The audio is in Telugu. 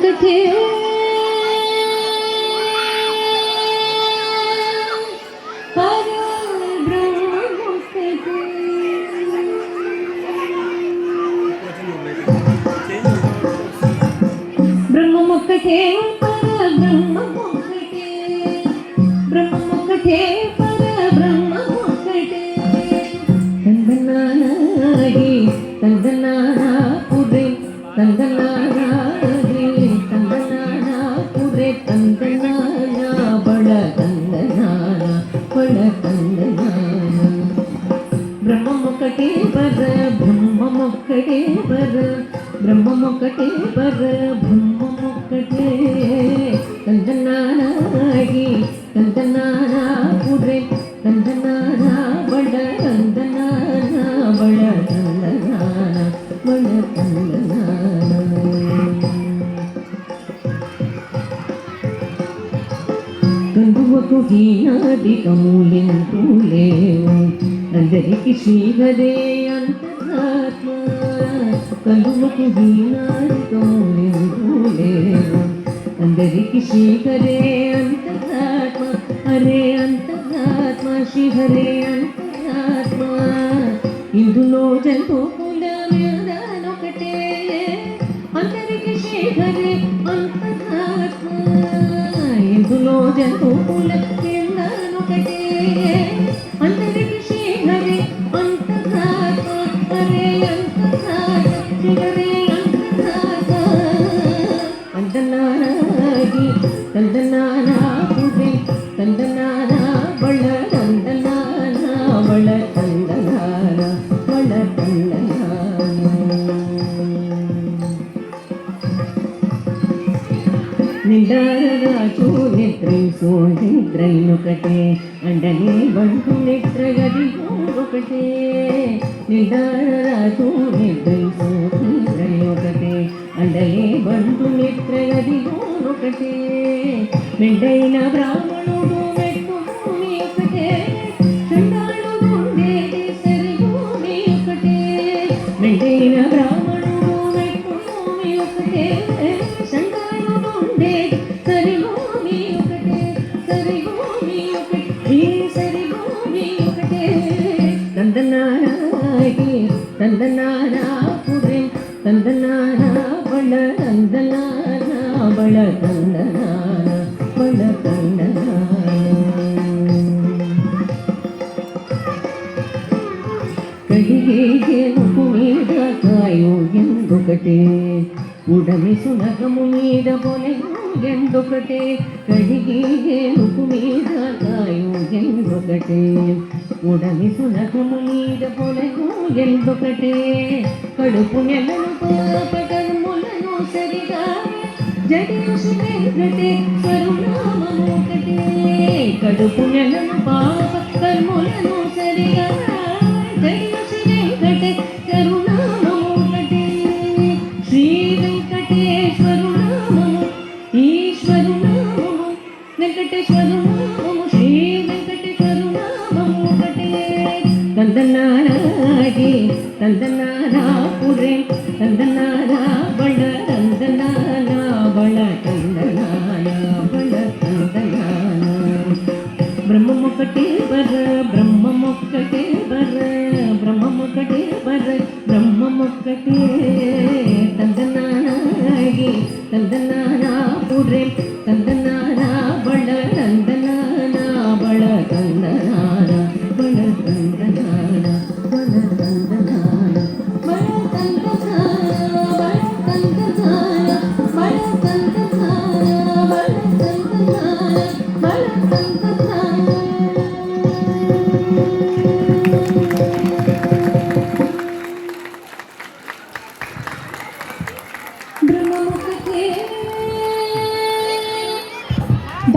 ಬ್ರಹ್ಮಮೊಕ್ಕಟೇ ಬ್ರಹ್ಮಮೊಕ್ಕಟೇ ಪರಬ್ರಹ್ಮಮೊಕ್ಕಟೇ ಬ್ರಹ್ಮಮೊಕ್ಕಟೇ ಪರಬ್ರಹ್ಮಮೊಕ್ಕಟೇ ತಂದನಾಗಿ ತಂದನಾನ ಪುರೆ ತಂದನಾಗಿ ತಂದನಾನ ಪುರೆ ತಂದನಾನ ಬಳ ತಂದನಾನ ಬಳ ತಂದನಾನ ಬ್ರಹ್ಮಮೊಕ್ಕಟೇ ಪರ ಬ್ರಹ್ಮಮೊಕ್ಕಟೇ ಪರ ಬ್ರಹ್ಮಮೊಕ್ಕಟೇ ಪರ ಬ್ರಹ್ಮಮೊಕ್ಕಟೇ ತಂದನಾಗಿ ತಂದನಾನ ಪುರೆ ತಂದನಾನ ಬಳ ತಂದನಾನ ಬಳ ತಂದನಾನ ಬಳ ತಂದನಾನ కందువకు హీనాదికములెంటూ లేవు అందరికి శ్రీహరే అంతరాత్మ కందువకు హీనాదికములెంటూ లేవు అందరికి శ్రీహరే అంతరాత్మ హరే అంతరాత్మ శ్రీహరే అంతరాత్మ ఇందులో జంతుకుల మీదనొకటే అందరికి శ్రీహరే అంతరాత్మ ఇందులో జంతుకుల మీదనొకటే అందరికి శ్రీహరే అంతరాత్మ హరే అంతరాత్మ శ్రీహరే అంతరాత్మ ತಂದನಾಗಿ ತಂದನಾನ ಪುರೆ ತಂದನಾನ ಬಳ ತಂದನಾನ ಬಳ ತಂದನಾನ ಬಳ ತಂದನಾನ నిండారరాజు నిద్రైసో నిద్రైనొకటే అండనే బంటు నిద్రగది ఒకటే నిండారరాజు నిద్రైసో నిద్రైనొకటే అండలే బంటు నిద్రగది ఒకటే మెండైన బ్రాహ్మణుడు మెట్టు భూమి ఒకటే చండాలుడు ఉండేది సరి భూమి ఒకటే మెండైన బ్రాహ్మణుడు మెట్టు భూమి ఒకటే చండాలుడు ఉండేది సరి భూమి ఒకటే సరి భూమి ఒకటే ఈ సరి భూమి ఒకటే తందనారాగి తందనారా పురే తందనారా బళ తందనాన బళ తందనాన బళ తందనాన కడిగే ముకు మీద కాయో ఎందుకటే ఉడమి సునగము మీద పొలెను ఎందుకటే కడిగే ముకు మీద కాయో ఎందుకటే ఉడమి సునగము మీద పొలెను ఎందుకటే కడుపు నెలను పాపకర్ములను సరిగా జడియుషి వెంకటే కరుణామమొకటే కడుపు నెలను పాపకర్ములను సరిగా జడియుషి వెంకటే కరుణామమొకటే శ్రీ వెంకటేశ్వరు నామము ఈశ్వరు నామము వెంకటేశ్వరు నామము శ్రీ వెంకటేశ్వరు నామము ఒకటే తందనారాగి తందనారా పురే తందనారా బళ తందనాన బళ తందనాన బళ తందనాన బ్రహ్మమొక్కటే బర బ్రహ్మమొక్కటే బర బ్రహ్మమొక్కటే బర బ్రహ్మమొక్కటే తందనారాగి తందనారా పురే తందనారా బళ తందనాన బళ తందనా